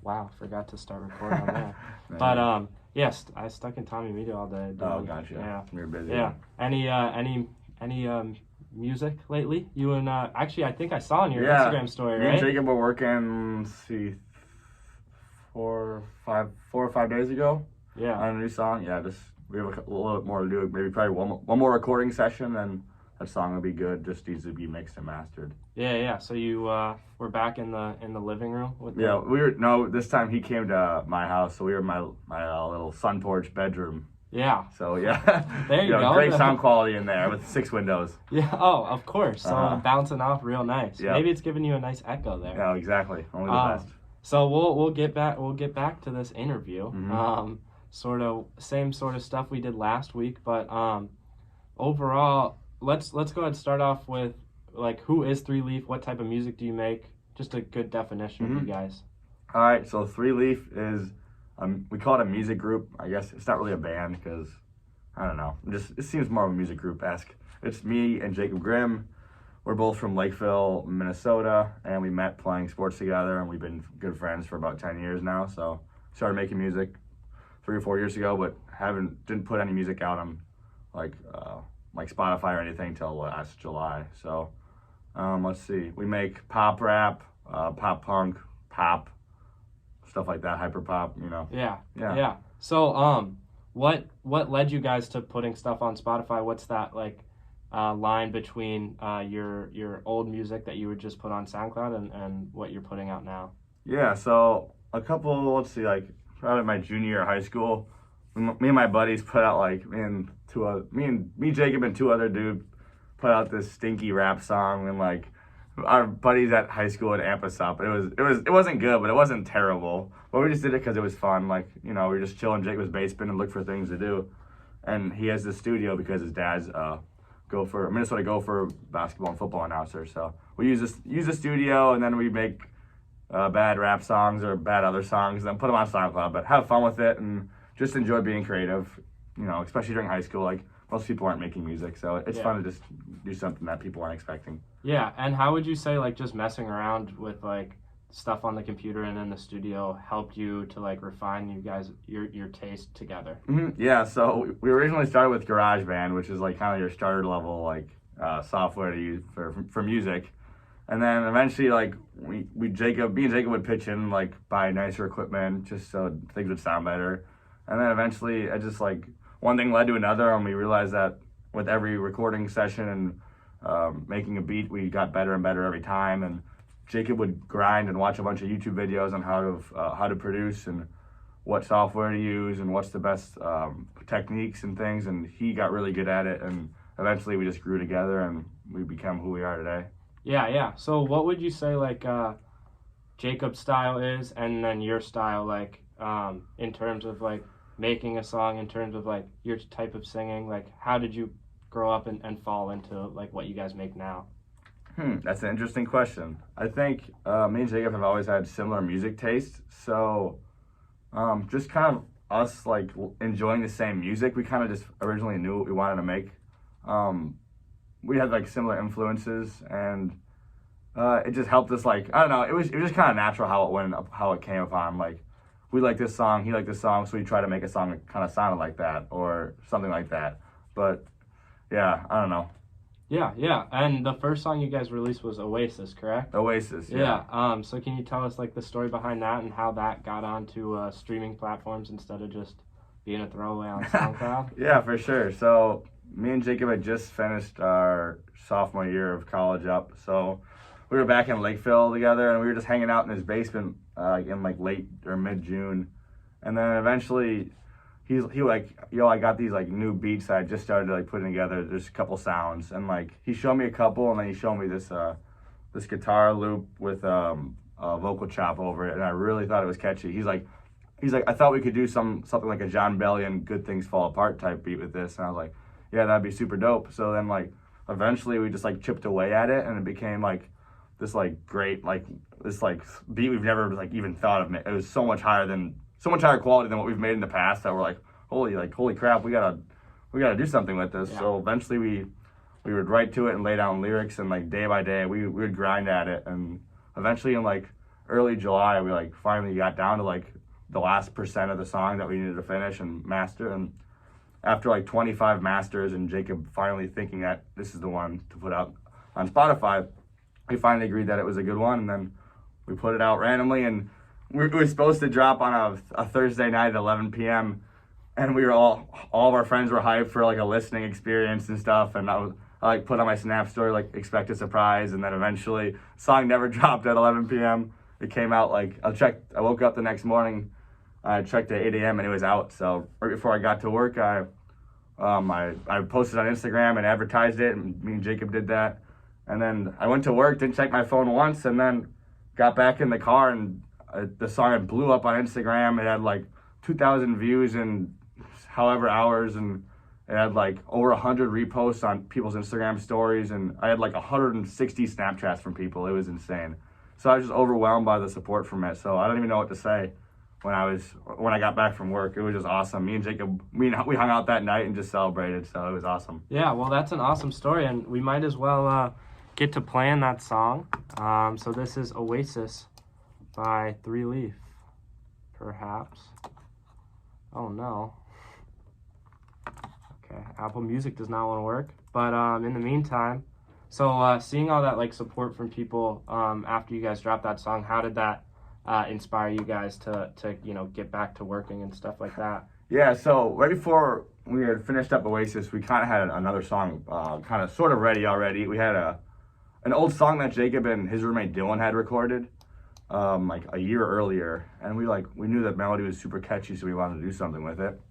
wow, forgot to start recording on that. But yes, I stuck in Tommy Media all day. Oh, gotcha. Yeah, You're busy. yeah. Any music lately? You and actually, I think I saw on your Instagram story, Me right? and Jacob were working. Let's see, 4 or 5 days ago. Yeah. On a new song. Yeah, just we have a little bit more to do. Maybe probably one more recording session, and that song will be good. Just needs to be mixed and mastered. Yeah. So you were back in the living room with Yeah, this time he came to my house, so we were in my little sun porch bedroom. Yeah. So yeah, there you go. Great sound quality in there with 6 windows. Yeah. Oh, of course. So bouncing off real nice. Yeah. Maybe it's giving you a nice echo there. Yeah, exactly. Only the best. So we'll get back to this interview. Mm-hmm. Same sort of stuff we did last week, but overall, let's go ahead and start off with like, who is Three Leaf? What type of music do you make? Just a good definition of you guys. All right, so Three Leaf is we call it a music group. I guess it's not really a band because I don't know. It seems more of a music group-esque. It's me and Jacob Grimm. We're both from Lakeville, Minnesota, and we met playing sports together, and we've been good friends for about 10 years now. So started making music 3 or 4 years ago, but didn't put any music out on like Spotify or anything till last July. So let's see, we make pop rap, pop punk, pop, stuff like that, hyper pop, Yeah. So what led you guys to putting stuff on Spotify? What's that like line between your old music that you would just put on SoundCloud and what you're putting out now? Yeah, so let's see, like probably my junior year of high school, me and my buddies put out like me, Jacob, and 2 other dudes put out this stinky rap song, and like our buddies at high school would amp us up. It wasn't good, but it wasn't terrible. But we just did it because it was fun. Like, we were just chilling in Jacob's basement and look for things to do. And he has this studio because his dad's Minnesota Gopher basketball and football announcer. So we use the studio, and then we make bad rap songs or bad other songs, and then put them on SoundCloud. But have fun with it and just enjoy being creative. Especially during high school, like most people aren't making music, so it's fun to just do something that people aren't expecting. Yeah, and how would you say like just messing around with like stuff on the computer and in the studio helped you to like refine your taste together? Mm-hmm. Yeah, so we originally started with GarageBand, which is like kind of your starter level like software to use for music, and then eventually like me and Jacob would pitch in, like buy nicer equipment just so things would sound better, and then eventually I just like one thing led to another, and we realized that with every recording session and making a beat, we got better and better every time. And Jacob would grind and watch a bunch of YouTube videos on how to produce and what software to use and what's the best techniques and things. And he got really good at it. And eventually we just grew together and we became who we are today. Yeah. So what would you say like Jacob's style is, and then your style, like in terms of like making a song, in terms of like your type of singing? Like, how did you grow up and fall into like what you guys make now? That's an interesting question. I think me and Jacob have always had similar music tastes, so just kind of us like enjoying the same music. We kind of just originally knew what we wanted to make. We had like similar influences, and it just helped us. Like, I don't know, it was just kind of natural how it came upon. Like, we like this song, he liked this song, so we try to make a song that kind of sounded like that or something like that. But yeah, I don't know. Yeah. And the first song you guys released was Oasis, correct? Oasis, yeah. So can you tell us like the story behind that and how that got onto streaming platforms instead of just being a throwaway on SoundCloud? Yeah, for sure. So me and Jacob had just finished our sophomore year of college up. So we were back in Lakeville together, and we were just hanging out in his basement in like late or mid-June. And then eventually he like, I got these like new beats that I just started like putting together. There's a couple sounds, and like he showed me a couple, and then he showed me this guitar loop with a vocal chop over it, and I really thought it was catchy. He's like, I thought we could do something like a John Bellion "Good Things Fall Apart" type beat with this, and I was like, yeah, that'd be super dope. So then like eventually we just like chipped away at it, and it became like this like great like this like beat we've never like even thought of. It was so much higher quality than what we've made in the past that we're like, holy crap, we gotta do something with this. Yeah. So eventually we would write to it and lay down lyrics, and like day by day we would grind at it, and eventually in like early July, we like finally got down to like the last percent of the song that we needed to finish and master. And after like 25 masters and Jacob finally thinking that this is the one to put out on Spotify, we finally agreed that it was a good one. And then we put it out randomly, and we were supposed to drop on a Thursday night at 11 p.m. And we were all of our friends were hyped for like a listening experience and stuff. And I like put on my Snap story, like expect a surprise. And then eventually the song never dropped at 11 p.m. It came out like, I woke up the next morning, I checked at 8 a.m. and it was out. So right before I got to work, I posted on Instagram and advertised it, and me and Jacob did that. And then I went to work, didn't check my phone once, and then got back in the car, and the song blew up on Instagram. It had like 2,000 views in however hours, and it had like over 100 reposts on people's Instagram stories, and I had like 160 Snapchats from people. It was insane. So I was just overwhelmed by the support from it. So I don't even know what to say when I got back from work. It was just awesome. Me and Jacob, we hung out that night and just celebrated. So it was awesome. Yeah, well, that's an awesome story, and we might as well get to playing that song. So this is Oasis by 3 Leaf, perhaps. Oh no. Okay, Apple Music does not want to work. But in the meantime, so seeing all that like support from people after you guys dropped that song, how did that inspire you guys to get back to working and stuff like that? Yeah, so right before we had finished up Oasis, we kind of had another song kind of sort of ready already. We had an old song that Jacob and his roommate Dylan had recorded like a year earlier, and we knew that melody was super catchy, so we wanted to do something with it.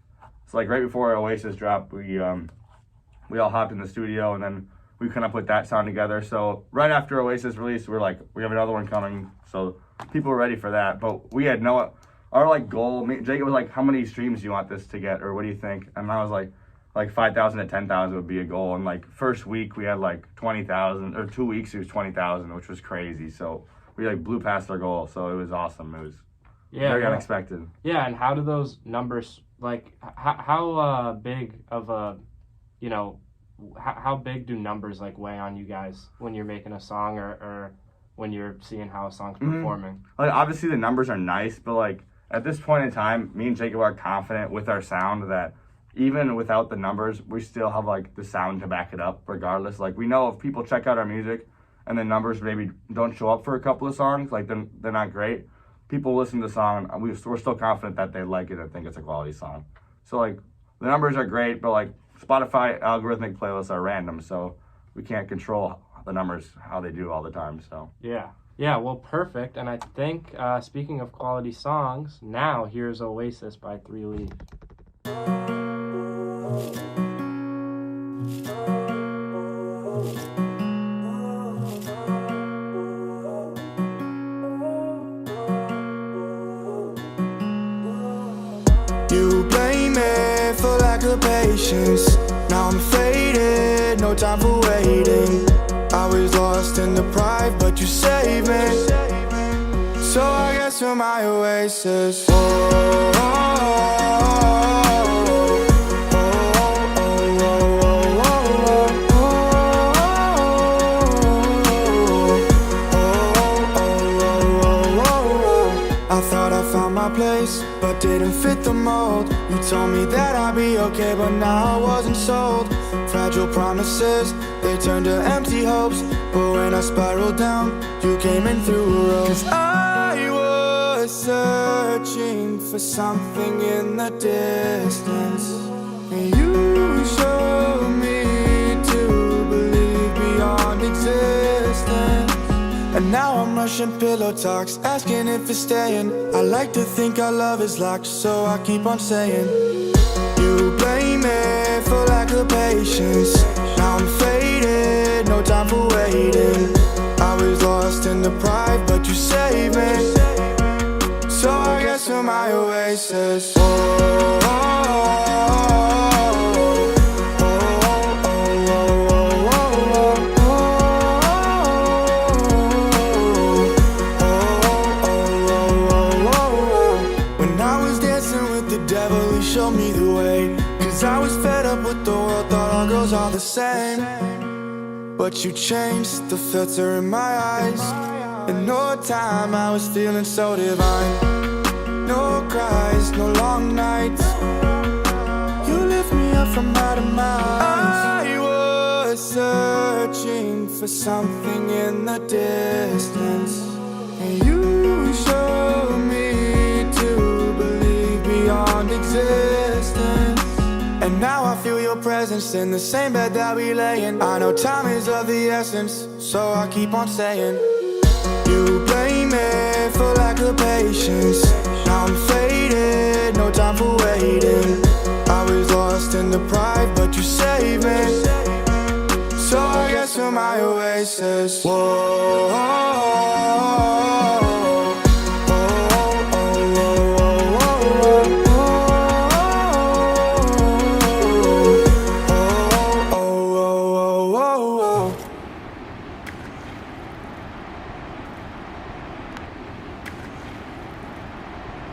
So like right before Oasis dropped, we all hopped in the studio, and then we kind of put that sound together. So right after Oasis released, we're like, we have another one coming, so people were ready for that. But we had our like goal. Jacob was like, how many streams do you want this to get, or what do you think? And I was like 5,000 to 10,000 would be a goal. And like first week we had like 20,000, or 2 weeks it was 20,000, which was crazy. So we like blew past our goal. So it was awesome. It was very unexpected. Yeah, and how do those numbers, like how big of a, how big do numbers like weigh on you guys when you're making a song or when you're seeing how a song's performing? Like obviously the numbers are nice, but like at this point in time, me and Jacob are confident with our sound that even without the numbers, we still have like the sound to back it up regardless. Like we know if people check out our music and the numbers maybe don't show up for a couple of songs, like then they're not great. People listen to the song, and we're still confident that they like it and think it's a quality song. So like the numbers are great, but like Spotify algorithmic playlists are random, so we can't control the numbers how they do all the time. So yeah, well, perfect. And I think speaking of quality songs, now here's Oasis by 3 Leaf. You blame me for lack of patience. Now I'm faded, no time for waiting. I was lost and deprived, but you saved me. So I guess you're my oasis. I thought I found my place, but didn't fit the mold. You told me that I'd be okay, but now I wasn't sold. Fragile promises, they turned to empty hopes. But when I spiraled down, you came in through a rope. 'Cause I was searching for something in the distance, and you showed me to believe beyond existence. And now I'm rushing pillow talks, asking if it's staying. I like to think our love is locked, so I keep on saying. You blame me for lack of patience. Now I'm faded, no time for waiting. I was lost and deprived, but you saved me. So I guess you're my oasis. Show me the way, 'cause I was fed up with the world, thought all girls are the same. But you changed the filter in my eyes, and no time, I was feeling so divine. No cries, no long nights. You lift me up from out of minds. I was searching for something in the distance, and you showed me to believe beyond existence. And now I feel your presence in the same bed that we lay in. I know time is of the essence, so I keep on saying. You blame me for lack of patience. Now I'm faded, no time for waiting. I was lost and deprived, but you saved me. So I guess you're my oasis.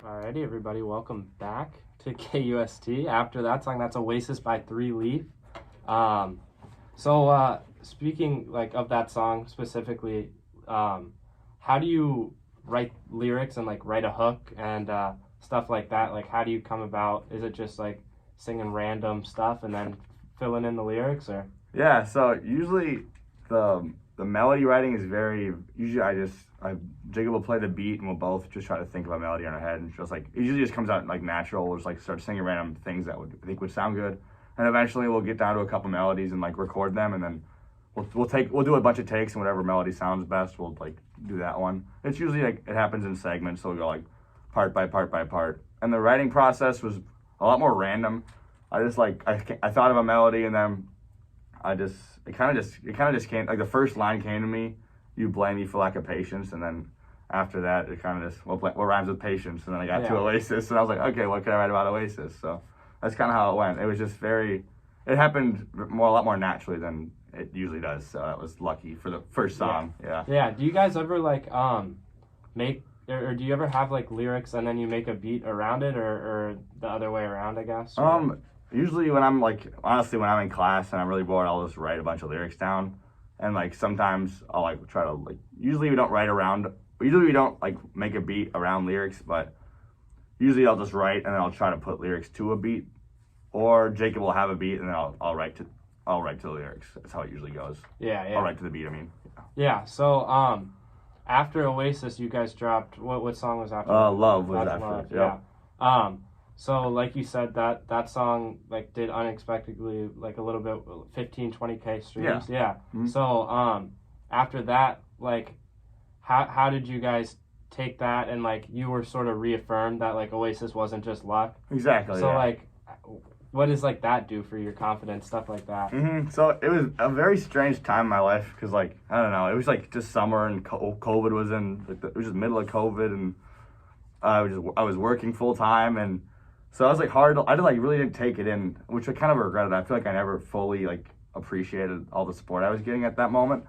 Alrighty, everybody, welcome back to KUST. After that song, that's Oasis by 3 Leaf. Speaking like of that song specifically, how do you write lyrics and like write a hook and stuff like that? Like, how do you come about? Is it just like singing random stuff and then filling in the lyrics, or? Yeah, so usually the melody writing is Jacob will play the beat and we'll both just try to think of a melody in our head, and just like it usually just comes out like natural. We'll just like start singing random things that I think would sound good, and eventually we'll get down to a couple melodies and like record them, and then we'll do a bunch of takes, and whatever melody sounds best, we'll like do that one. It's usually like it happens in segments, so we'll go like part by part by part. And the writing process was a lot more random. I thought of a melody, and then it kind of just came, like the first line came to me, you blame me for lack of patience, and then after that it kind of just what rhymes with patience, and then I got to Oasis, and I was like, okay, what can I write about Oasis? So that's kind of how it went. It was just it happened a lot more naturally than it usually does, so I was lucky for the first song. Yeah. Do you guys ever like make or do you ever have like lyrics and then you make a beat around it, or the other way around, I guess? Usually when I'm in class and I'm really bored, I'll just write a bunch of lyrics down, and like sometimes I'll like try to like, usually we don't like make a beat around lyrics, but usually I'll just write and then I'll try to put lyrics to a beat, or Jacob will have a beat and then I'll write to the lyrics. That's how it usually goes. Yeah. I'll write to the beat, I mean. Yeah, so after Oasis you guys dropped, what song was after? Love was after. Love, yeah. So like you said, that song like did unexpectedly like a little bit 15-20K streams. Yeah. Mm-hmm. So after that, like how did you guys take that, and like you were sort of reaffirmed that like Oasis wasn't just luck? Exactly. So like what does like that do for your confidence, stuff like that? Mm-hmm. So it was a very strange time in my life, because like I don't know, it was like just summer and COVID was in it was just middle of COVID, and I was working full time, and so I was like really didn't take it in, which I kind of regretted. I feel like I never fully like appreciated all the support I was getting at that moment.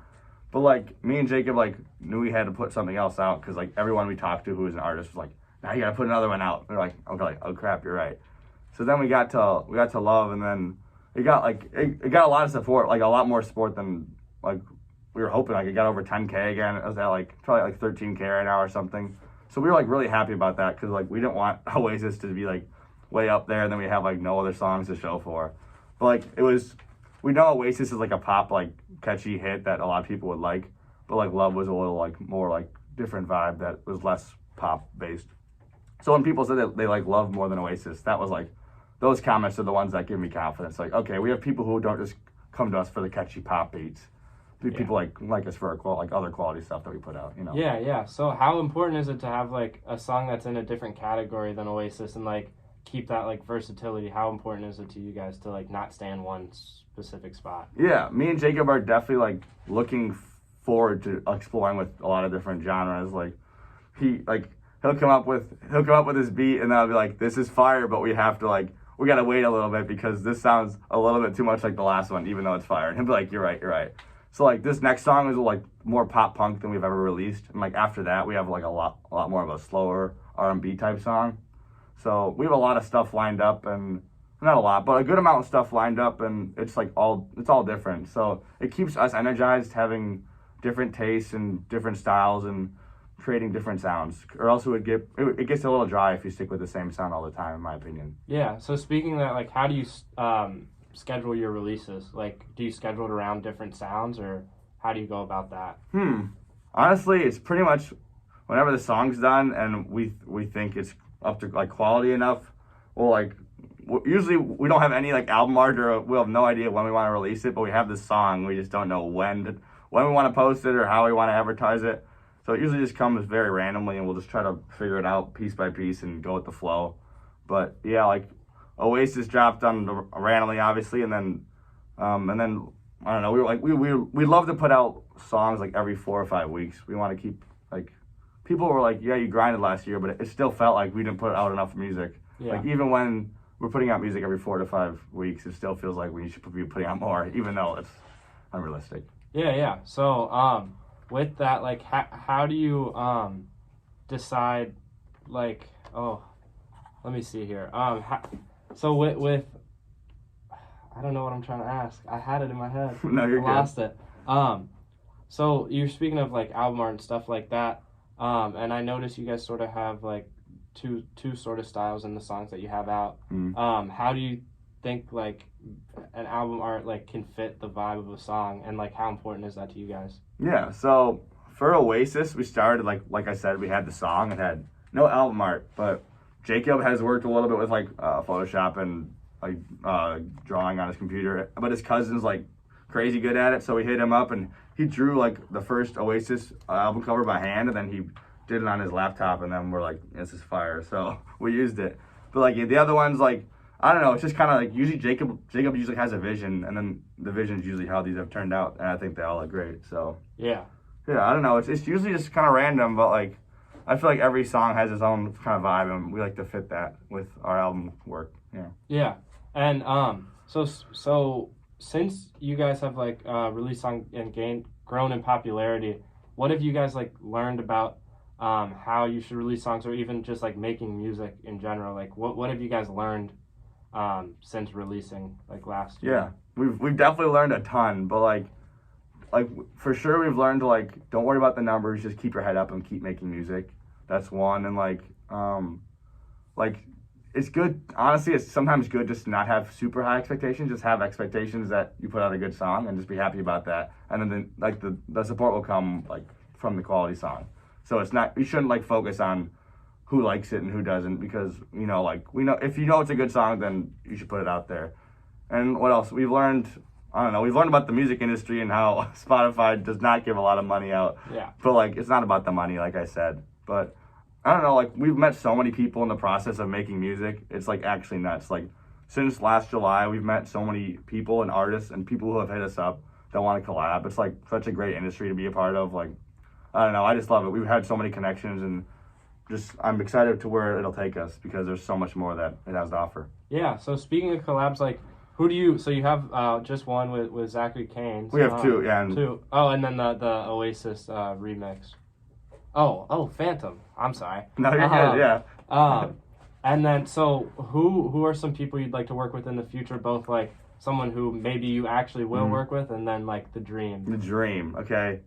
But like me and Jacob like knew we had to put something else out, because like everyone we talked to who was an artist was like, now you gotta put another one out. We were like, okay, oh crap, you're right. So then we got to Love, and then it got a lot of support, like a lot more support than like we were hoping. Like it got over 10K again. It was at like probably like 13K right now or something. So we were like really happy about that, because like we didn't want Oasis to be like way up there and then we have like no other songs to show for. But like we know Oasis is like a pop like catchy hit that a lot of people would like, but like Love was a little like more like different vibe that was less pop based. So when people said that they like Love more than Oasis, that was like, those comments are the ones that give me confidence. Like, okay, we have people who don't just come to us for the catchy pop beats. People like us for our like other quality stuff that we put out, you know. Yeah. So how important is it to have like a song that's in a different category than Oasis, and like keep that like versatility? How important is it to you guys to like not stay in one specific spot? Yeah, me and Jacob are definitely like looking forward to exploring with a lot of different genres. Like he'll come up with his beat, and then I'll be like, this is fire, but we gotta wait a little bit because this sounds a little bit too much like the last one, even though it's fire. And he'll be like, you're right. So like this next song is like more pop punk than we've ever released, and like after that we have like a lot more of a slower R&B type song. So we have a lot of stuff lined up, and not a lot, but a good amount of stuff lined up, and it's all different. So it keeps us energized, having different tastes and different styles, and creating different sounds, or else it gets a little dry if you stick with the same sound all the time, in my opinion. Yeah. So speaking of that, like, how do you schedule your releases? Like, do you schedule it around different sounds, or how do you go about that? Honestly, it's pretty much whenever the song's done and we think it's up to like quality enough, we'll like usually we don't have any like album art, or we'll have no idea when we want to release it, but we have this song, we just don't know when we want to post it or how we want to advertise it. So it usually just comes very randomly, and we'll just try to figure it out piece by piece and go with the flow. But yeah, like Oasis dropped on randomly, obviously, and then I don't know. We were like we love to put out songs like every 4 or 5 weeks. We want to keep like people were like, yeah, you grinded last year, but it still felt like we didn't put out enough music. Yeah. Like even when we're putting out music every 4 to 5 weeks, it still feels like we should be putting out more, even though it's unrealistic. Yeah. So with that, like, how do you decide, like, let me see here. So with I don't know what I'm trying to ask. I had it in my head. No, you're good. I lost it. So you're speaking of like album art and stuff like that. And I noticed you guys sort of have like two sort of styles in the songs that you have out. How do you think like an album art like can fit the vibe of a song, and like how important is that to you guys? Yeah, so for Oasis, we started like I said, we had the song and had no album art, but Jacob has worked a little bit with like Photoshop and like drawing on his computer, but his cousin's like crazy good at it, so we hit him up and he drew like the first Oasis album cover by hand, and then he did it on his laptop, and then we're like, this is fire, so we used it. But like the other ones, like I don't know, it's just kind of like usually Jacob usually has a vision, and then the vision is usually how these have turned out, and I think they all look great. So yeah, I don't know, it's usually just kind of random, but like I feel like every song has its own kind of vibe, and we like to fit that with our album work. Yeah, and so since you guys have like released song and grown in popularity, what have you guys like learned about how you should release songs, or even just like making music in general? Like what have you guys learned since releasing like last year? Yeah, we've definitely learned a ton, but like for sure we've learned to like don't worry about the numbers, just keep your head up and keep making music. That's one. And like it's good, honestly, it's sometimes good just to not have super high expectations, just have expectations that you put out a good song and just be happy about that, and then like the support will come like from the quality song. So it's not, you shouldn't like focus on who likes it and who doesn't, because you know, like we know if you know it's a good song, then you should put it out there. And what else we've learned, I don't know, we've learned about the music industry and how Spotify does not give a lot of money out. Yeah. But like it's not about the money, like I said. But I don't know, like we've met so many people in the process of making music. It's like actually nuts. Like since last July, we've met so many people and artists and people who have hit us up that want to collab. It's like such a great industry to be a part of. Like I don't know, I just love it. We've had so many connections, and just I'm excited to where it'll take us, because there's so much more that it has to offer. Yeah. So speaking of collabs, like who do you? So you have just one with Zachary Kane. We have two, yeah. Two. Oh, and then the Oasis remix. Oh, Phantom. I'm sorry. No, you're good. Yeah. And then so who are some people you'd like to work with in the future? Both like someone who maybe you actually will work with, and then like the dream. The dream. Okay.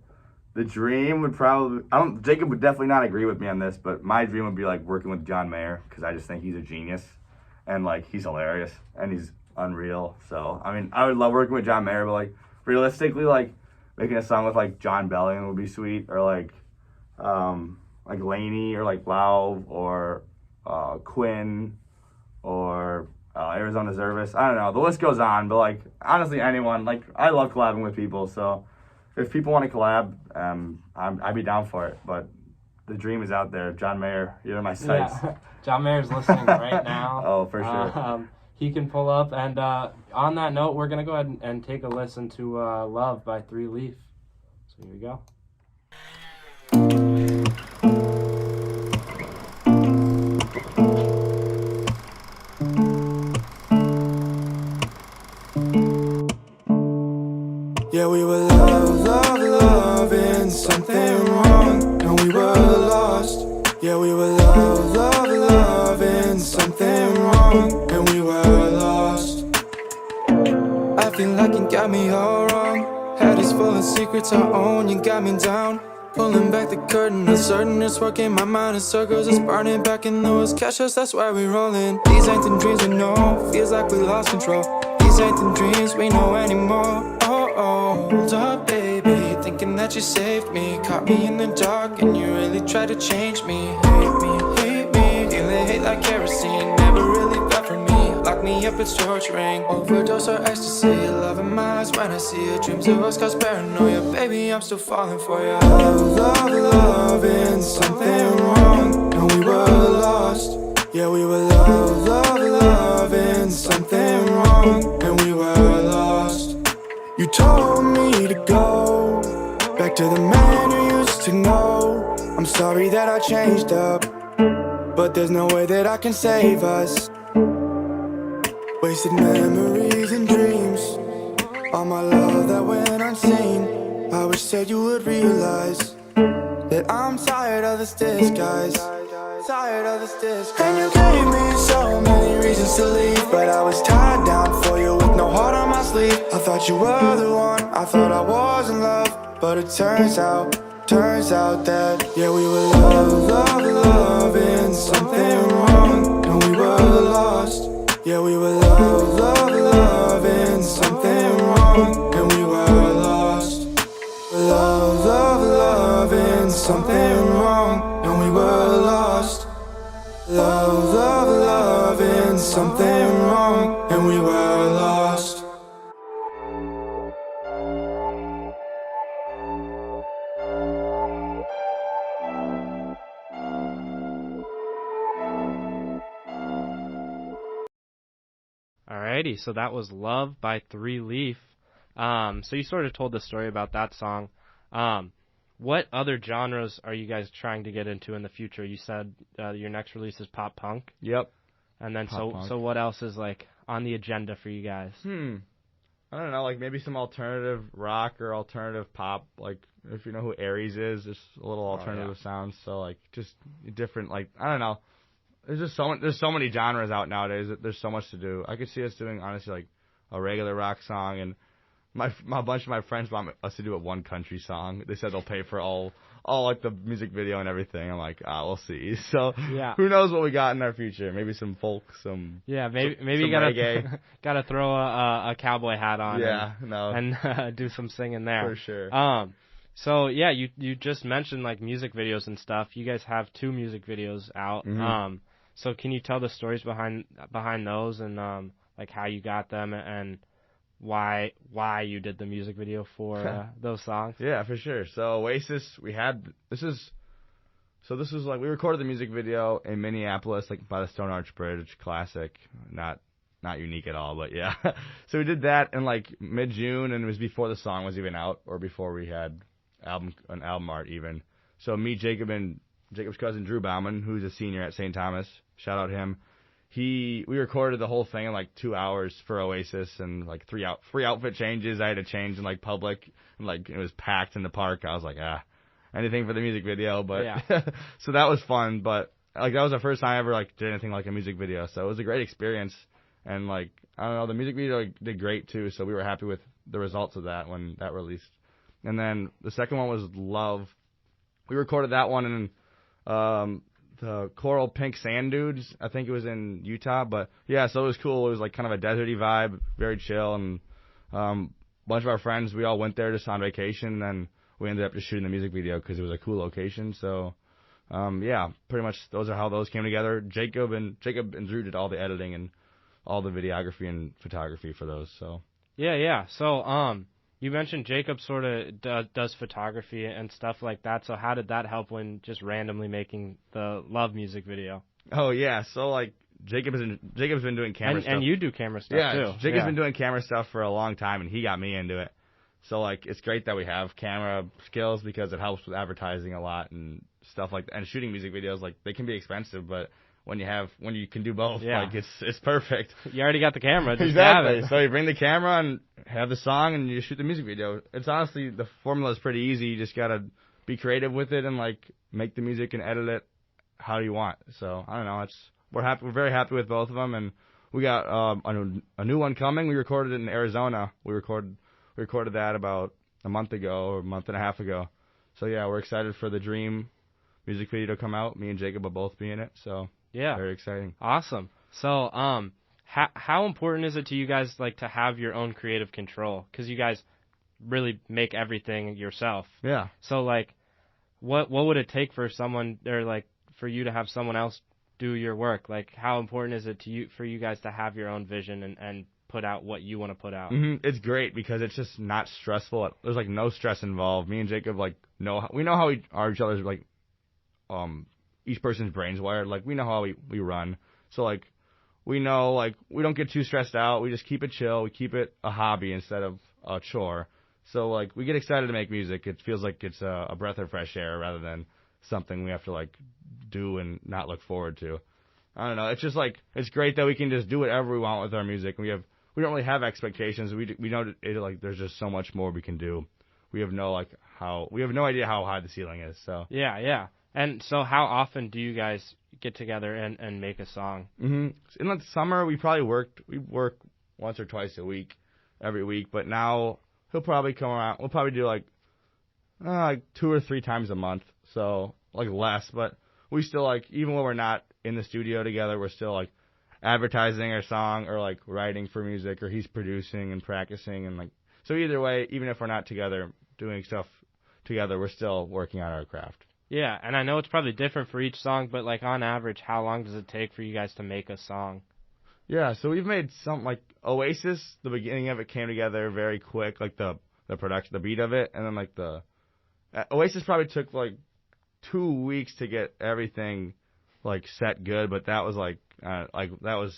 The dream would probably, Jacob would definitely not agree with me on this, but my dream would be like working with John Mayer, because I just think he's a genius, and like he's hilarious and he's unreal. So I mean, I would love working with John Mayer, but like realistically, like making a song with like John Bellion would be sweet, or like Laney, or like Blau, or Quinn, or Arizona Zervis. I don't know, the list goes on, but like honestly anyone. Like I love collabing with people, so if people want to collab, I'd be down for it. But the dream is out there. John Mayer, you're in my sights. Yeah. John Mayer's listening right now. Oh, for sure. He can pull up. And on that note, we're going to go ahead and take a listen to Love by 3 Leaf. So here we go. Yeah, we were loving something wrong, and we were lost. Yeah, we were loving something wrong, and we were lost. I feel like you got me all wrong. Head is full of secrets I own, you got me down. Pulling back the curtain, uncertain it's working. My mind in circles, it's burning back in those catches. That's why we rolling. These ain't the dreams we know. Feels like we lost control. These ain't the dreams we know anymore. Oh, hold up, baby. Thinking that you saved me, caught me in the dark, and you really tried to change me. Hate me, feeling hate like kerosene. Never really felt for me. Lock me up, it's torturing. Overdose or ecstasy. Love in my eyes when I see you. Dreams of us cause paranoia. Baby, I'm still falling for you. Loving something wrong. And we were lost. Yeah, we were loving something wrong. And we were lost. You told me to go back to the man you used to know. I'm sorry that I changed up, but there's no way that I can save us. Wasted memories and dreams. All my love that went unseen. I wish that you would realize that I'm tired of this disguise. Tired of this disguise. And you gave me so many reasons to leave, but I was tied down for you with no heart on my sleeve. I thought you were the one, I thought I was in love, but it turns out that yeah, we were loving something wrong, and we were lost. Yeah, we were loving something wrong, and we were lost. Loving something wrong, and we were lost. Loving something wrong, and we were lost. Alrighty, so that was Love by 3 Leaf. So you sort of told the story about that song. What other genres are you guys trying to get into in the future? You said your next release is pop punk. Yep. And then Pop-punk. so what else is like on the agenda for you guys? I don't know, like maybe some alternative rock or alternative pop. Like if you know who Aries is, just a little alternative sounds. So like just different. Like I don't know. There's so many genres out nowadays that there's so much to do. I could see us doing honestly like a regular rock song, and my bunch of my friends want us to do a one country song. They said they'll pay for all like the music video and everything. I'm like, we'll see. So Yeah. who knows what we got in our future? Maybe some folk, maybe you gotta gotta throw a cowboy hat on. And do some singing there for sure. So yeah, you just mentioned like music videos and stuff. You guys have 2 music videos out. Mm-hmm. So can you tell the stories behind those and like how you got them and why you did the music video for those songs? Yeah, for sure. So Oasis, this was like we recorded the music video in Minneapolis, like by the Stone Arch Bridge, classic, not unique at all, but yeah. So we did that in like mid-June, and it was before the song was even out or before we had an album art even. So me, Jacob, and Jacob's cousin Drew Bauman, who's a senior at St. Thomas, shout out him. We recorded the whole thing in like 2 hours for Oasis, and like three outfit changes I had to change in like public, and like it was packed in the park. I was like, anything for the music video, but yeah. So that was fun, but like that was the first time I ever like did anything like a music video, so it was a great experience, and like I don't know, the music video did great too, so we were happy with the results of that when that released. And then the second one was Love. We recorded that one in the Coral Pink Sand Dudes. I think it was in Utah, but yeah, so it was cool. It was like kind of a deserty vibe, very chill, and a bunch of our friends, we all went there just on vacation, and then we ended up just shooting the music video because it was a cool location. So yeah, pretty much those are how those came together. Jacob and Drew did all the editing and all the videography and photography for those. So yeah. So you mentioned Jacob sort of does photography and stuff like that. So how did that help when just randomly making the Love music video? Oh yeah, so like Jacob's been doing camera stuff. And you do camera stuff too. Jacob's been doing camera stuff for a long time, and he got me into it. So like it's great that we have camera skills because it helps with advertising a lot and stuff like that. And shooting music videos, like they can be expensive, but when you can do both, like it's perfect. You already got the camera, just exactly. have it. So you bring the camera and have the song, and you shoot the music video. It's honestly, the formula is pretty easy. You just gotta be creative with it and like make the music and edit it how you want. So I don't know. We're very happy with both of them, and we got a new one coming. We recorded it in Arizona. We recorded that about a month and a half ago. So yeah, we're excited for the Dream music video to come out. Me and Jacob will both be in it. So Yeah. very exciting. Awesome. So, how important is it to you guys, like, to have your own creative control? Because you guys really make everything yourself. Yeah. So, like, what would it take for someone, or, like, for you to have someone else do your work? Like, how important is it for you guys to have your own vision and put out what you want to put out? Mm-hmm. It's great because it's just not stressful. There's, like, no stress involved. Me and Jacob, like, we know how we are each other's, like, each person's brain's wired. Like, we know how we run. So, like, we know, like, we don't get too stressed out. We just keep it chill. We keep it a hobby instead of a chore. So, like, we get excited to make music. It feels like it's a breath of fresh air rather than something we have to, like, do and not look forward to. I don't know. It's just, like, it's great that we can just do whatever we want with our music. We don't really have expectations. We know that like, there's just so much more we can do. We have no idea how high the ceiling is. So Yeah. And so how often do you guys get together and make a song? Mm-hmm. In the summer, we work once or twice a week, every week. But now he'll probably come around. We'll probably do like 2 or 3 times a month. So, like, less. But we still, like, even when we're not in the studio together, we're still, like, advertising our song or, like, writing for music, or he's producing and practicing. And, like, so either way, even if we're not together doing stuff together, we're still working on our craft. Yeah, and I know it's probably different for each song, but, like, on average, how long does it take for you guys to make a song? Yeah, so we've made some, like, Oasis, the beginning of it came together very quick, like, the production, the beat of it, and then, like, Oasis probably took, like, 2 weeks to get everything, like, set good, but that was, that was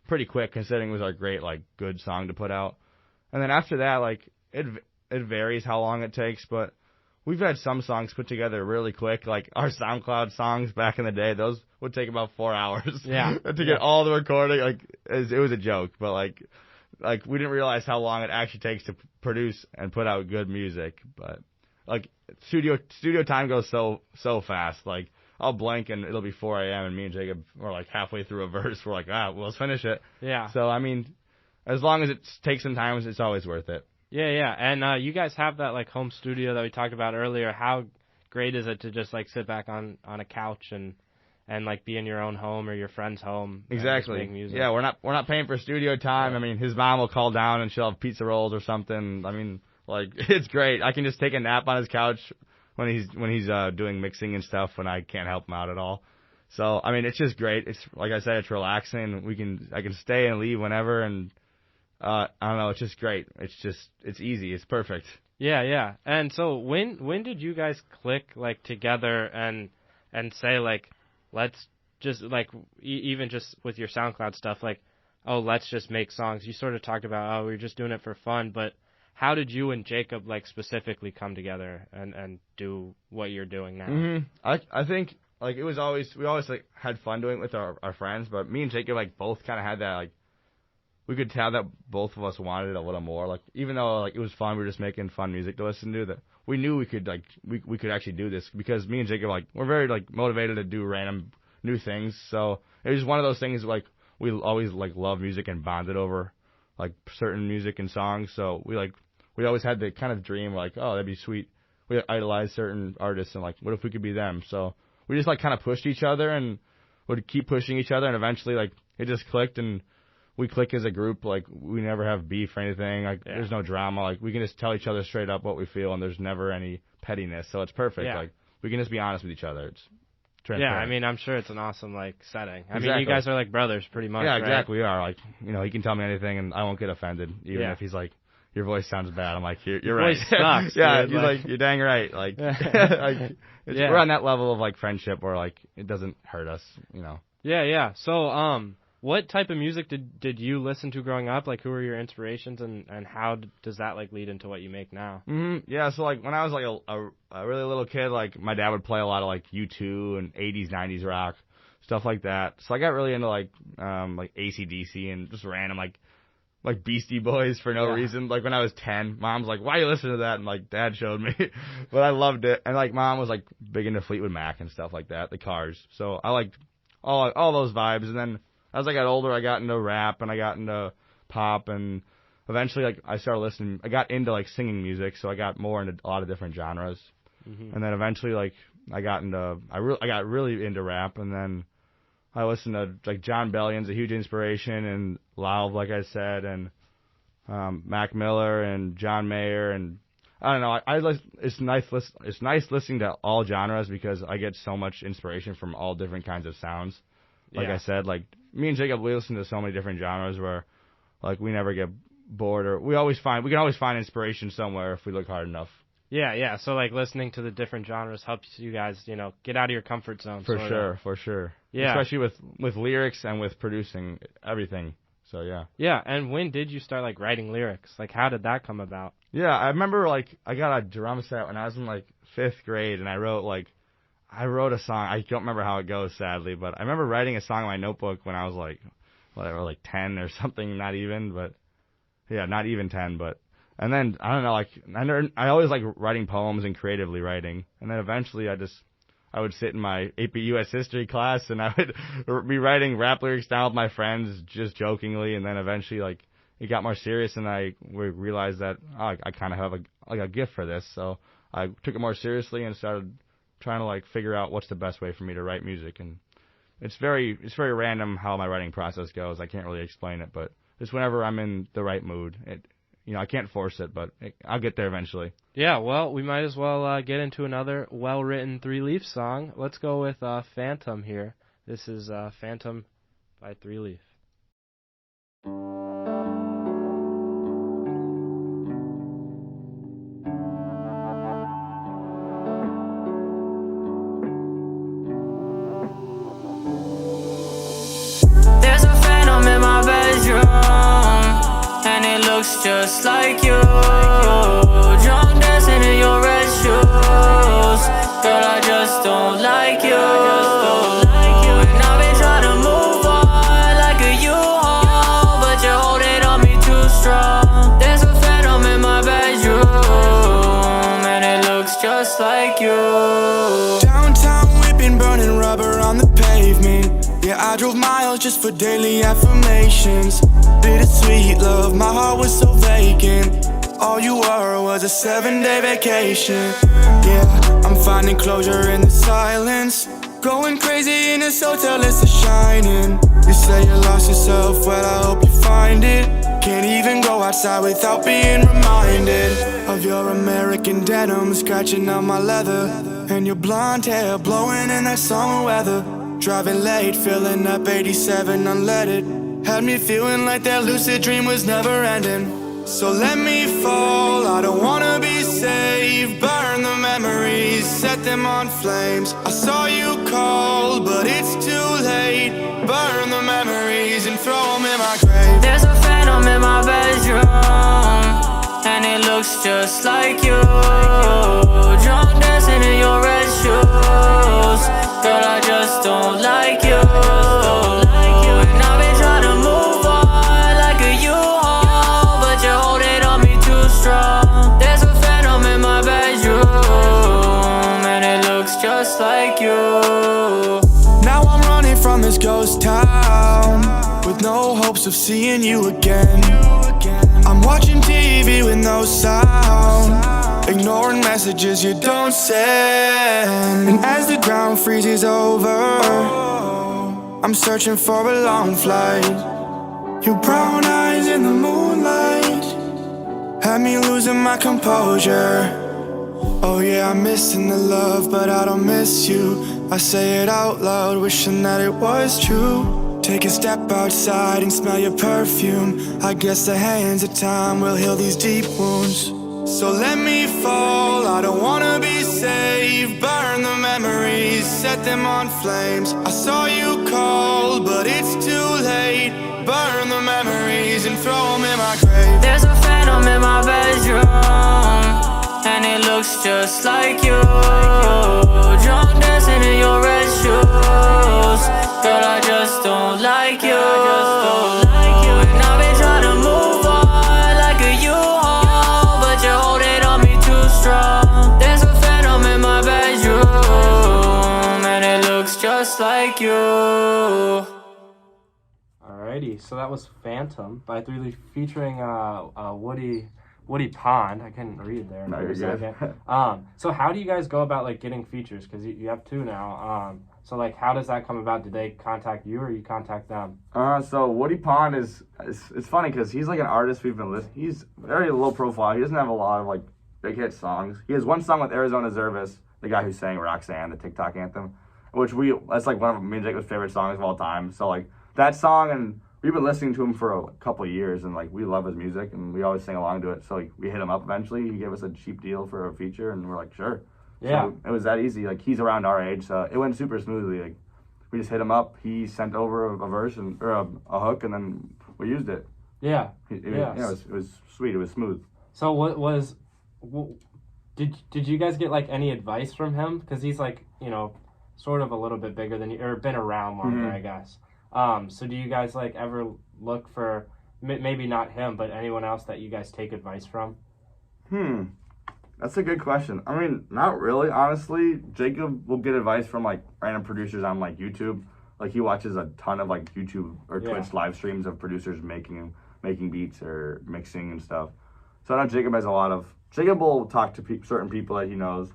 pretty quick, considering it was our great, like, good song to put out. And then after that, like, it varies how long it takes, but we've had some songs put together really quick. Like, our SoundCloud songs back in the day, those would take about 4 hours. Yeah. To get all the recording. Like, it was a joke, but, like we didn't realize how long it actually takes to produce and put out good music. But, like, studio time goes so fast. Like, I'll blank and it'll be 4 a.m. and me and Jacob are, like, halfway through a verse. We're like, well, let's finish it. Yeah. So, I mean, as long as it takes some time, it's always worth it. Yeah. And you guys have that, like, home studio that we talked about earlier. How great is it to just, like, sit back on a couch and like, be in your own home or your friend's home? Exactly. And just make music? Yeah, we're not paying for studio time. Yeah. I mean, his mom will call down and she'll have pizza rolls or something. I mean, like, it's great. I can just take a nap on his couch when he's doing mixing and stuff when I can't help him out at all. So, I mean, it's just great. It's, like I said, it's relaxing. I can stay and leave whenever, and I don't know, it's just great. It's easy. It's perfect. Yeah. And so when did you guys click, like, together and say, like, let's just, like, even just with your SoundCloud stuff, like, oh, let's just make songs? You sort of talked about, oh, we're just doing it for fun, but how did you and Jacob, like, specifically come together and do what you're doing now? Mm-hmm. I think, like, we always, like, had fun doing it with our friends, but me and Jacob, like, both kind of had that, like, we could tell that both of us wanted it a little more. Like, even though, like, it was fun, we were just making fun music to listen to, that we knew we could, like, we could actually do this, because me and Jacob, like, we're very, like, motivated to do random new things. So it was one of those things, like, we always, like, love music and bonded over, like, certain music and songs. So we always had the kind of dream, like, oh, that'd be sweet. We idolized certain artists, and, like, what if we could be them? So we just, like, kind of pushed each other and would keep pushing each other, and eventually, like, it just clicked, and we click as a group. Like, we never have beef or anything. Like, There's no drama. Like, we can just tell each other straight up what we feel, and there's never any pettiness. So it's perfect. Yeah. Like, we can just be honest with each other. It's transparent. Yeah, I mean, I'm sure it's an awesome, like, setting. I Exactly. mean, you guys are like brothers, pretty much. Yeah, right? exactly. We are. Like, you know, he can tell me anything, and I won't get offended, even if he's like, your voice sounds bad. I'm like, you're right. Voice sucks. Yeah, dude. he's like, you're dang right. Like, we're on that level of, like, friendship where, like, it doesn't hurt us, you know. Yeah. So, what type of music did you listen to growing up? Like, who were your inspirations, and how does that, like, lead into what you make now? Mm-hmm. Yeah, so, like, when I was, like, a really little kid, like, my dad would play a lot of, like, U2 and 80s, 90s rock, stuff like that. So I got really into, like AC/DC and just random, like Beastie Boys for no reason. Like, when I was 10, Mom's like, why you listen to that? And, like, Dad showed me. But I loved it. And, like, Mom was, like, big into Fleetwood Mac and stuff like that, the Cars. So I liked all those vibes. And then as I got older, I got into rap and I got into pop, and eventually, like, I got into, like, singing music, so I got more into a lot of different genres. Mm-hmm. And then eventually, like, I got really into rap, and then I listened to, like, John Bellion's a huge inspiration, and Lauv, like I said, and Mac Miller and John Mayer, and I don't know. It's nice listening to all genres because I get so much inspiration from all different kinds of sounds. Like I said, like me and Jacob, we listen to so many different genres where, like, we never get bored, or we can always find inspiration somewhere if we look hard enough. Yeah. So, like, listening to the different genres helps you guys, get out of your comfort zone. For sure. Yeah. Especially with lyrics and with producing everything. So, yeah. Yeah, and when did you start, like, writing lyrics? Like, how did that come about? Yeah, I remember, like, I got a drum set when I was in, like, 5th grade, and I wrote a song. I don't remember how it goes, sadly, but I remember writing a song in my notebook when I was, like, whatever, like 10 or something, not even 10, but, and then, I don't know, like, I always like writing poems and creatively writing, and then eventually I would sit in my AP US history class, and I would be writing rap lyrics down with my friends, just jokingly, and then eventually, like, it got more serious, and I realized that I kind of have a gift for this, so I took it more seriously and started trying to, like, figure out what's the best way for me to write music, and it's very random how my writing process goes. I can't really explain it, but it's whenever I'm in the right mood. I can't force it, but I'll get there eventually. Yeah, well, we might as well get into another well-written Three Leaf song. Let's go with Phantom here. This is Phantom by Three Leaf. There's a phantom in my bedroom, and it looks just like you. Drunk dancing in your red shoes. Girl, I just don't like you. And I've been trying to move on like a U-Haul, but you're holding on me too strong. There's a phantom in my bedroom, and it looks just like you. Downtown whipping, burning rubber on the pavement. Yeah, I drove miles just for daily affirmations. Bittersweet love, my heart was so vacant. All you were was a 7-day vacation. Yeah, I'm finding closure in the silence. Going crazy in this hotel, it's a shining. You say you lost yourself, well I hope you find it. Can't even go outside without being reminded of your American denim scratching on my leather, and your blonde hair blowing in that summer weather. Driving late, filling up 87 unleaded. Had me feeling like that lucid dream was never ending. So let me fall, I don't wanna be saved. Burn the memories, set them on flames. I saw you call, but it's too late. Burn the memories and throw them in my grave. There's a phantom in my bedroom, and it looks just like you. Drunk dancing in your red shoes. Girl, I just don't like you. And I've been trying to move on like a U-Haul, but you're holding on me too strong. There's a phantom in my bedroom, and it looks just like you. Now I'm running from this ghost town, with no hopes of seeing you again. I'm watching TV with no sound, ignoring messages you don't send. And as the ground freezes over, I'm searching for a long flight. Your brown eyes in the moonlight had me losing my composure. Oh yeah, I'm missing the love, but I don't miss you. I say it out loud, wishing that it was true. Take a step outside and smell your perfume. I guess the hands of time will heal these deep wounds. So let me fall, I don't wanna be saved. Burn the memories, set them on flames. I saw you call, but it's too late. Burn the memories and throw them in my grave. There's a phantom in my bedroom, and it looks just like you. Drunk dancing in your red shoes. Girl, I just don't like you. And I've been trying to move on like a U-Haul, but you're holding on me too strong. There's a phantom in my bedroom, and it looks just like you. Alrighty, so that was Phantom by Three Leaf featuring Woody Woody Pond. I couldn't read there No, for you're a second. good. So how do you guys go about like getting features? Because you have two now. So like, how does that come about? Did they contact you or you contact them? So Woody Pond is it's funny because he's like an artist we've been listening. He's very low profile. He doesn't have a lot of like big hit songs. He has one song with Arizona Zervis, the guy who sang Roxanne, the TikTok anthem, that's like one of me and Jacob's favorite songs of all time. So like that song, and we've been listening to him for a couple of years, and like we love his music, and we always sing along to it. So like we hit him up eventually. He gave us a cheap deal for a feature, and we're like, sure. Yeah. So it was that easy. Like he's around our age, so it went super smoothly. Like we just hit him up. He sent over a verse or a hook, and then we used it. Yeah. It was sweet. It was smooth. So did you guys get like any advice from him? Because he's like, sort of a little bit bigger than you, or been around longer, I guess. So do you guys like ever look for maybe not him, but anyone else that you guys take advice from? That's a good question. I mean, not really, honestly. Jacob will get advice from like random producers on like YouTube. Like he watches a ton of like YouTube or Twitch live streams of producers making beats or mixing and stuff. So I know Jacob will talk to certain people that he knows,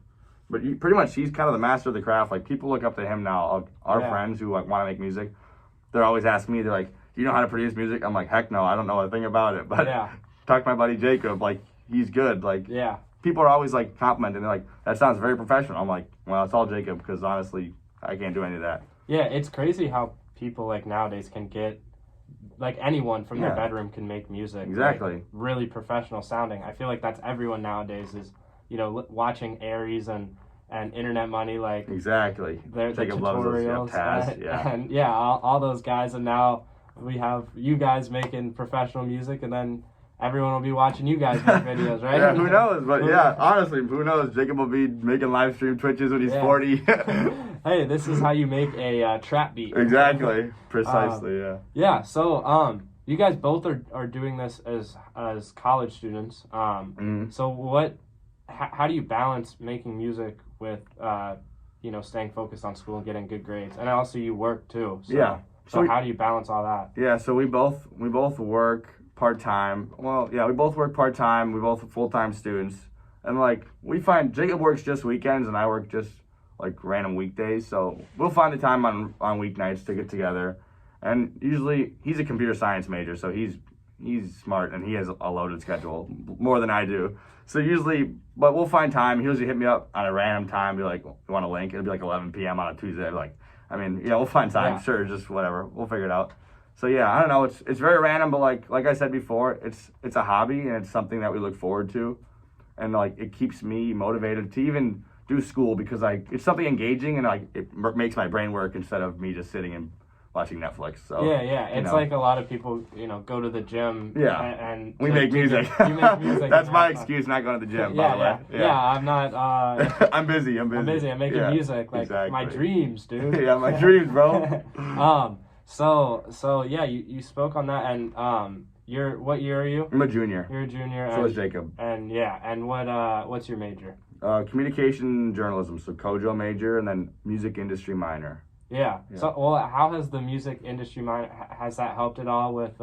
but pretty much he's kind of the master of the craft. Like people look up to him now. Our friends who like want to make music, they're always asking me. They're like, "Do you know how to produce music?" I'm like, "Heck no, I don't know a thing about it." But talk to my buddy Jacob. Like he's good. Like people are always like complimenting. They're like, "That sounds very professional." I'm like, "Well, it's all Jacob because honestly, I can't do any of that." Yeah, it's crazy how people like nowadays can get like anyone from their bedroom can make music. Exactly. Like, really professional sounding. I feel like that's everyone nowadays is, watching Aries and Internet Money, like exactly. Their Jacob tutorials loves those, and all those guys, and now we have you guys making professional music, and then everyone will be watching you guys make videos, right? Yeah, who knows? But honestly, who knows? Jacob will be making live stream Twitches when he's 40. Hey, this is how you make a trap beat. Exactly. Precisely, Yeah, so you guys both are doing this as college students. So how do you balance making music with staying focused on school and getting good grades? And also you work too. So, So how do you balance all that? Yeah, so we both work part-time. Well, we both work part-time. We both are full-time students. And like we find Jacob works just weekends and I work just like random weekdays. So we'll find the time on weeknights to get together. And usually he's a computer science major, so he's smart and he has a loaded schedule more than I do. So but we'll find time. He'll usually hit me up on a random time, be like, "You want a link?" It'll be like 11 p.m. on a Tuesday. We'll find time. Sure, just whatever. We'll figure it out. So I don't know. It's very random, but like I said before, it's a hobby and it's something that we look forward to, and like it keeps me motivated to even do school because it's something engaging and like it makes my brain work instead of me just sitting and watching Netflix. So it's like a lot of people go to the gym. And we make music. You make music. That's my excuse, not going to the gym. By the way. I'm not. I'm busy. I'm making music. Like my dreams, dude. Yeah, my dreams, bro. So you spoke on that, and what year are you? I'm a junior. You're a junior. So is Jacob. And what's your major? Communication journalism, so Kojo major, and then music industry minor. Yeah. So how has the music industry minor, has that helped at all with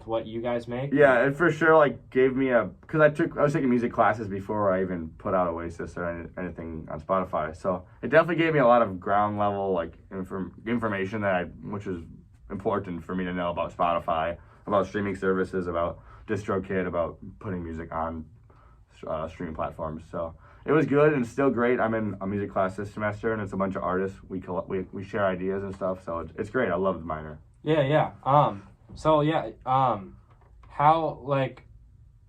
what you guys make? Yeah, it for sure like gave me because I was taking music classes before I even put out Oasis or anything on Spotify. So it definitely gave me a lot of ground level like information which was important for me to know about Spotify, about streaming services, about DistroKid, about putting music on streaming platforms. So it was good and still great. I'm in a music class this semester and it's a bunch of artists. We share ideas and stuff. So it's great. I love the minor. Yeah. How like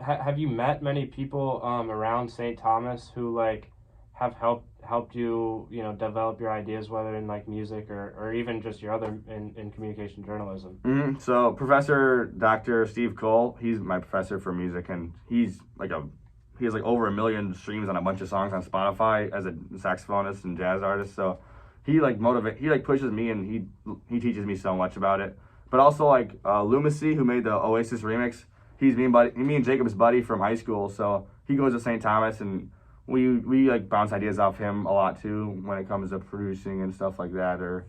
have you met many people around St. Thomas who like have helped you develop your ideas, whether in like music or even just your other in communication journalism? So Professor Dr. Steve Cole, he's my professor for music, and he has like over 1 million streams on a bunch of songs on Spotify as a saxophonist and jazz artist. So he pushes me and he teaches me so much about it. But also like Lumacy, who made the Oasis remix, he's me and Jacob's buddy from high school. So he goes to St. Thomas and we like bounce ideas off him a lot too when it comes to producing and stuff like that. Or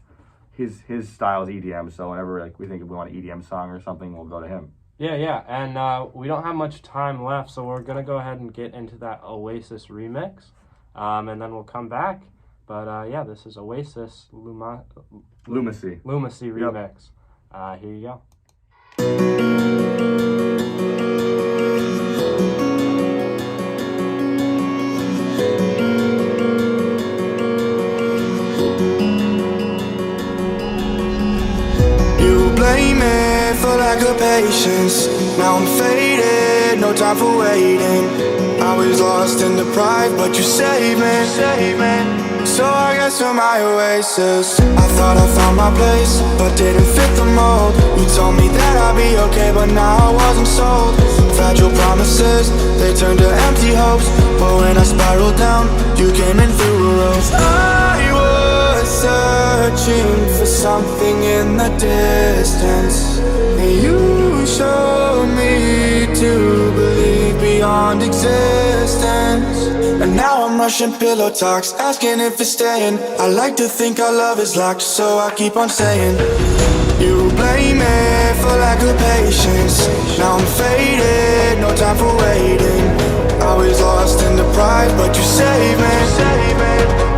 his style is EDM, so whenever like we think we want an EDM song or something, we'll go to him. Yeah, and we don't have much time left, so we're gonna go ahead and get into that Oasis remix, and then we'll come back. But yeah, this is Oasis Lumacy. Lumacy Yep. remix. Here you go. You blame me for lack of patience. Now I'm faded, no time for waiting. I was lost and deprived, but you saved me. So I guess you're my oasis. I thought I found my place, but didn't fit the mold. You told me that I'd be okay, but now I wasn't sold. Fragile promises, they turned to empty hopes. But when I spiraled down, you came in through a rose. I was searching for something in the distance, and you showed me to believe beyond existence. And now I'm rushing pillow talks, asking if it's staying. I like to think our love is locked, so I keep on saying. You blame me for lack of patience. Now I'm faded, no time for waiting. I was lost and deprived, but you saved me.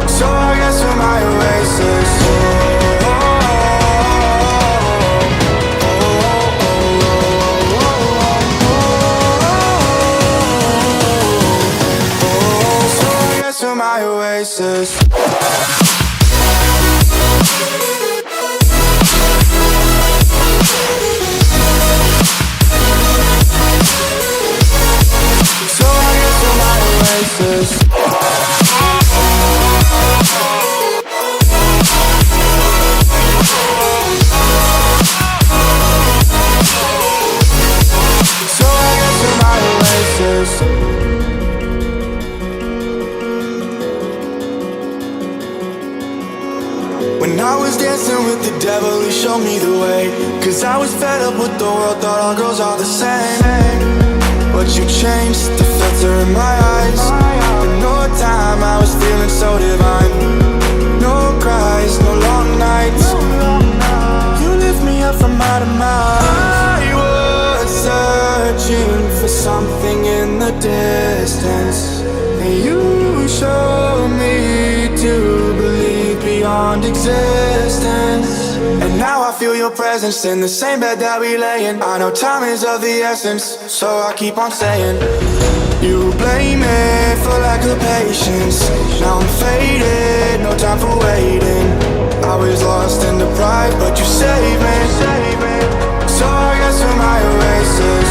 So I guess you're my oasis. To my oasis. So I guess you're my oasis. So I guess you're my oasis. When I was dancing with the devil, he showed me the way. Cause I was fed up with the world, thought all girls are the same. But you changed the filter in my eyes. In no time I was feeling so divine. No cries, no long nights. You lift me up from out of mine. I was searching for something in the distance, and you showed me to believe beyond existence. And now I feel your presence in the same bed that we lay in. I know time is of the essence, so I keep on saying. You blame me for lack of patience. Now I'm faded, no time for waiting. I was lost and deprived, but you saved me. So I guess you're my oasis.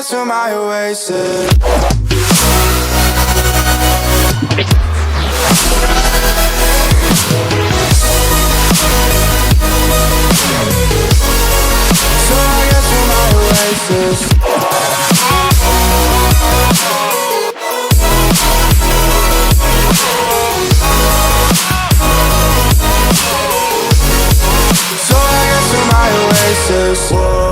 To my oasis. So I guess you're my oasis. So I guess you're my oasis. Whoa.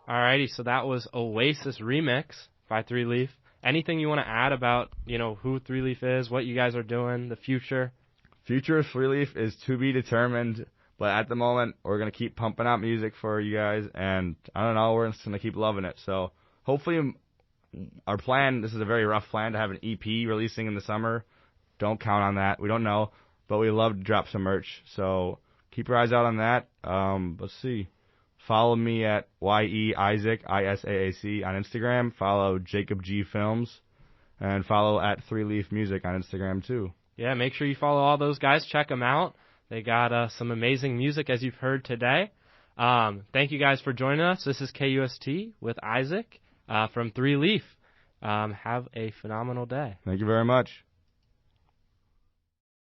Alrighty, so that was Oasis remix by Three Leaf. Anything you want to add about, who Three Leaf is, what you guys are doing, the future? Future of Three Leaf is to be determined, but at the moment, we're going to keep pumping out music for you guys, and I don't know, we're just going to keep loving it. So hopefully our plan, this is a very rough plan, to have an EP releasing in the summer. Don't count on that. We don't know, but we love to drop some merch. So keep your eyes out on that. Let's see. Follow me at Isaac, ISAAC on Instagram. Follow Jacob G Films. And follow at Three Leaf Music on Instagram too. Yeah, make sure you follow all those guys. Check them out. They got some amazing music, as you've heard today. Thank you guys for joining us. This is KUST with Isaac from Three Leaf. Have a phenomenal day. Thank you very much.